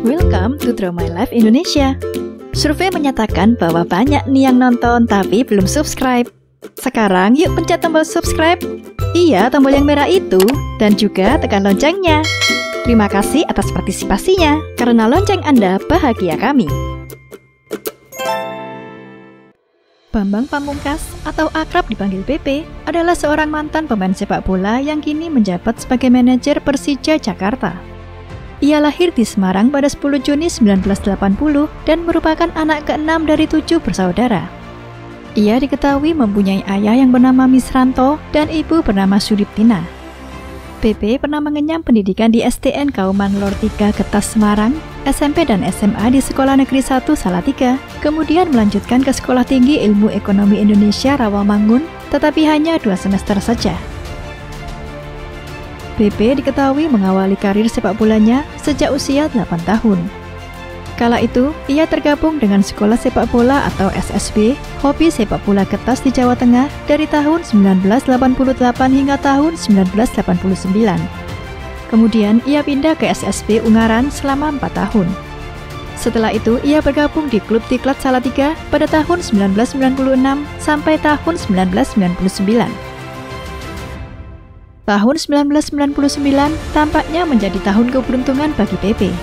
Welcome to Draw My Life Indonesia. Survei menyatakan bahwa banyak nih yang nonton tapi belum subscribe. Sekarang yuk pencet tombol subscribe. Iya, tombol yang merah itu. Dan juga tekan loncengnya. Terima kasih atas partisipasinya. Karena lonceng Anda bahagia kami. Bambang Pamungkas atau akrab dipanggil PP adalah seorang mantan pemain sepak bola yang kini menjabat sebagai manajer Persija Jakarta. Ia lahir di Semarang pada 10 Juni 1980 dan merupakan anak ke-6 dari 7 bersaudara. Ia diketahui mempunyai ayah yang bernama Misranto dan ibu bernama Sudiptina. PP pernah mengenyam pendidikan di STN Kauman Lor 3 Getas Semarang, SMP dan SMA di Sekolah Negeri 1 Salatiga, kemudian melanjutkan ke Sekolah Tinggi Ilmu Ekonomi Indonesia Rawamangun, tetapi hanya 2 semester saja. PP diketahui mengawali karir sepak bolanya sejak usia 8 tahun. Kala itu, ia tergabung dengan Sekolah Sepak Bola atau SSB, hobi sepak bola Getas di Jawa Tengah dari tahun 1988 hingga tahun 1989. Kemudian, ia pindah ke SSB Ungaran selama 4 tahun. Setelah itu, ia bergabung di klub Diklat Salatiga pada tahun 1996 sampai tahun 1999. Tahun 1999 tampaknya menjadi tahun keberuntungan bagi PP.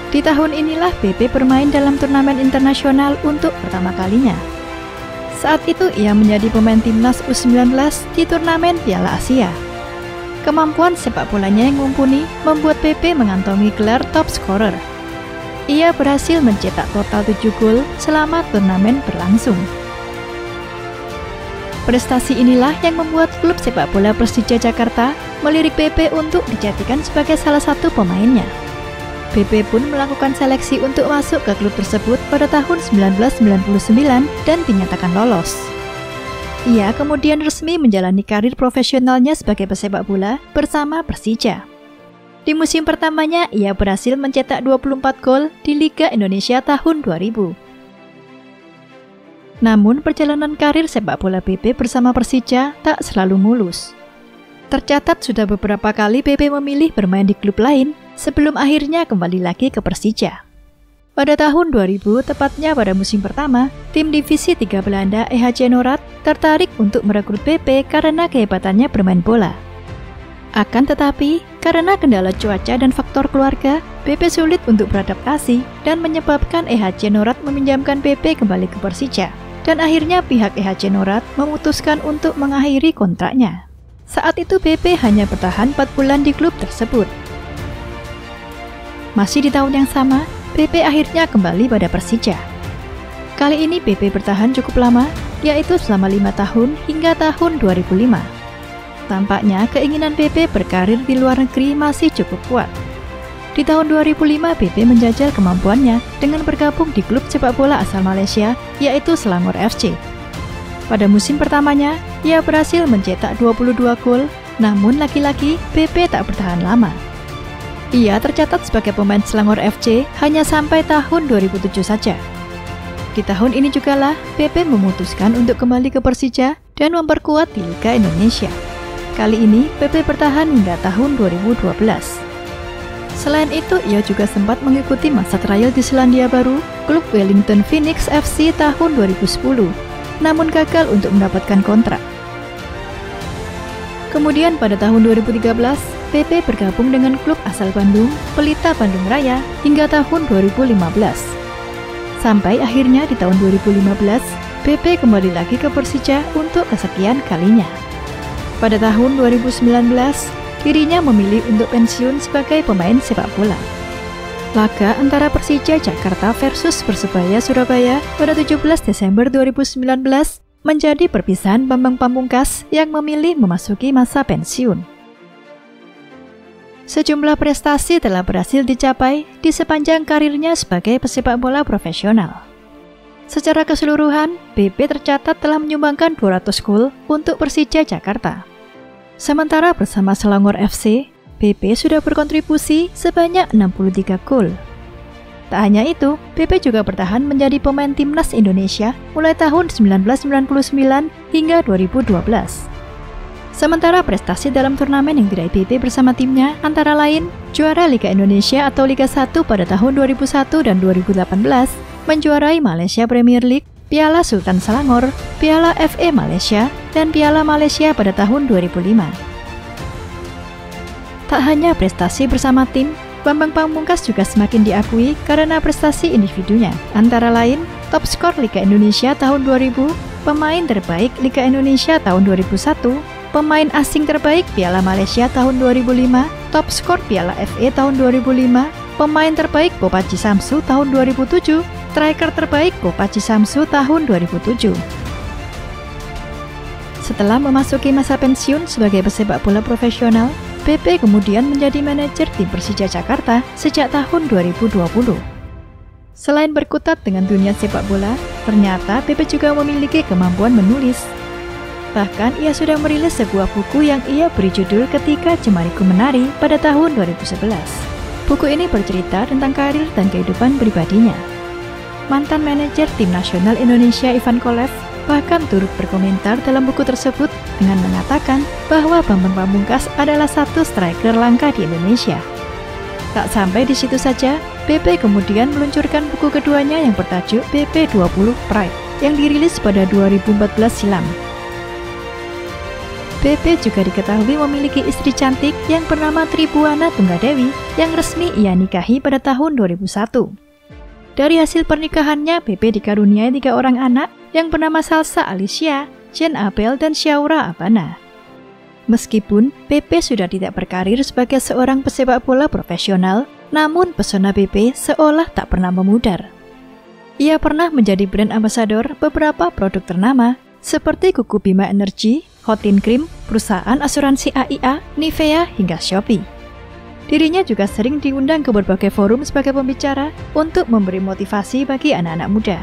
Di tahun inilah PP bermain dalam turnamen internasional untuk pertama kalinya. Saat itu ia menjadi pemain timnas U19 di turnamen Piala Asia. Kemampuan sepak bolanya yang mumpuni membuat PP mengantongi gelar top scorer. Ia berhasil mencetak total 7 gol selama turnamen berlangsung. Prestasi inilah yang membuat klub sepak bola Persija Jakarta melirik PP untuk dijadikan sebagai salah satu pemainnya. PP pun melakukan seleksi untuk masuk ke klub tersebut pada tahun 1999 dan dinyatakan lolos. Ia kemudian resmi menjalani karir profesionalnya sebagai pesepak bola bersama Persija. Di musim pertamanya, ia berhasil mencetak 24 gol di Liga Indonesia tahun 2000. Namun, perjalanan karir sepak bola PP bersama Persija tak selalu mulus. Tercatat sudah beberapa kali PP memilih bermain di klub lain sebelum akhirnya kembali lagi ke Persija. Pada tahun 2000, tepatnya pada musim pertama, tim divisi 3 Belanda EHC Noord tertarik untuk merekrut PP karena kehebatannya bermain bola. Akan tetapi, karena kendala cuaca dan faktor keluarga, PP sulit untuk beradaptasi dan menyebabkan EHC Noord meminjamkan PP kembali ke Persija. Dan akhirnya pihak EHC Noord memutuskan untuk mengakhiri kontraknya. Saat itu PP hanya bertahan 4 bulan di klub tersebut. Masih di tahun yang sama, PP akhirnya kembali pada Persija. Kali ini PP bertahan cukup lama, yaitu selama 5 tahun hingga tahun 2005. Tampaknya keinginan PP berkarir di luar negeri masih cukup kuat. Di tahun 2005, PP menjajal kemampuannya dengan bergabung di klub sepak bola asal Malaysia, yaitu Selangor FC. Pada musim pertamanya, ia berhasil mencetak 22 gol, namun lagi-lagi PP tak bertahan lama. Ia tercatat sebagai pemain Selangor FC hanya sampai tahun 2007 saja. Di tahun ini jugalah PP memutuskan untuk kembali ke Persija dan memperkuat di Liga Indonesia. Kali ini, PP bertahan hingga tahun 2012. Selain itu, ia juga sempat mengikuti masa trial di Selandia Baru, klub Wellington Phoenix FC tahun 2010, namun gagal untuk mendapatkan kontrak. Kemudian pada tahun 2013, PP bergabung dengan klub asal Bandung, Pelita Bandung Raya, hingga tahun 2015. Sampai akhirnya di tahun 2015, PP kembali lagi ke Persija untuk kesekian kalinya. Pada tahun 2019, dirinya memilih untuk pensiun sebagai pemain sepak bola. Laga antara Persija Jakarta versus Persebaya Surabaya pada 17 Desember 2019 menjadi perpisahan Bambang Pamungkas yang memilih memasuki masa pensiun. Sejumlah prestasi telah berhasil dicapai di sepanjang karirnya sebagai pesepak bola profesional. Secara keseluruhan, PP tercatat telah menyumbangkan 200 gol untuk Persija Jakarta. Sementara bersama Selangor FC, PP sudah berkontribusi sebanyak 63 gol. Tak hanya itu, PP juga bertahan menjadi pemain timnas Indonesia mulai tahun 1999 hingga 2012. Sementara prestasi dalam turnamen yang diraih PP bersama timnya antara lain juara Liga Indonesia atau Liga 1 pada tahun 2001 dan 2018, menjuarai Malaysia Premier League, Piala Sultan Selangor, Piala FA Malaysia, dan Piala Malaysia pada tahun 2005. Tak hanya prestasi bersama tim, Bambang Pamungkas juga semakin diakui karena prestasi individunya, antara lain top skor Liga Indonesia tahun 2000, pemain terbaik Liga Indonesia tahun 2001, pemain asing terbaik Piala Malaysia tahun 2005, top skor Piala FA tahun 2005, pemain terbaik Bopaci Samsu tahun 2007, striker terbaik Bopaci Samsu tahun 2007. Setelah memasuki masa pensiun sebagai pesepak bola profesional, PP kemudian menjadi manajer tim Persija Jakarta sejak tahun 2020. Selain berkutat dengan dunia sepak bola, ternyata PP juga memiliki kemampuan menulis. Bahkan ia sudah merilis sebuah buku yang ia beri judul Ketika Jemariku Menari pada tahun 2011. Buku ini bercerita tentang karir dan kehidupan pribadinya. Mantan manajer tim nasional Indonesia Ivan Kolev bahkan turut berkomentar dalam buku tersebut dengan mengatakan bahwa Bambang Pamungkas adalah satu striker langka di Indonesia. Tak sampai di situ saja, PP kemudian meluncurkan buku keduanya yang bertajuk PP20 Pride yang dirilis pada 2014 silam. PP juga diketahui memiliki istri cantik yang bernama Tribuana Tunggadewi yang resmi ia nikahi pada tahun 2001. Dari hasil pernikahannya, PP dikaruniai 3 orang anak yang bernama Salsa Alicia, Jen Abel, dan Syaura Abana. Meskipun PP sudah tidak berkarir sebagai seorang pesepak bola profesional, namun pesona PP seolah tak pernah memudar. Ia pernah menjadi brand ambassador beberapa produk ternama, seperti Kuku Bima Energy, Hotin Cream, perusahaan asuransi AIA, Nivea, hingga Shopee. Dirinya juga sering diundang ke berbagai forum sebagai pembicara untuk memberi motivasi bagi anak-anak muda.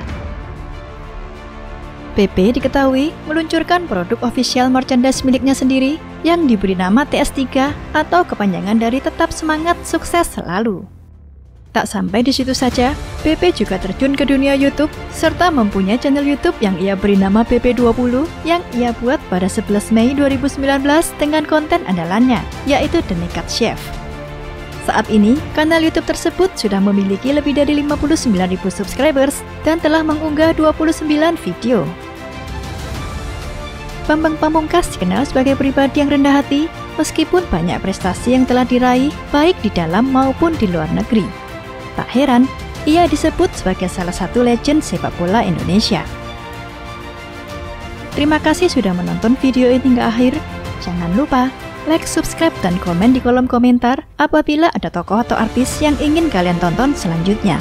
PP diketahui meluncurkan produk official merchandise miliknya sendiri yang diberi nama TS3 atau kepanjangan dari Tetap Semangat Sukses Selalu. Tak sampai di situ saja, PP juga terjun ke dunia YouTube serta mempunyai channel YouTube yang ia beri nama PP20 yang ia buat pada 11 Mei 2019 dengan konten andalannya, yaitu The Naked Chef. Saat ini, kanal YouTube tersebut sudah memiliki lebih dari 59.000 subscribers dan telah mengunggah 29 video. Bambang Pamungkas dikenal sebagai pribadi yang rendah hati, meskipun banyak prestasi yang telah diraih baik di dalam maupun di luar negeri. Tak heran, ia disebut sebagai salah satu legend sepak bola Indonesia. Terima kasih sudah menonton video ini hingga akhir. Jangan lupa like, subscribe, dan komen di kolom komentar apabila ada tokoh atau artis yang ingin kalian tonton selanjutnya.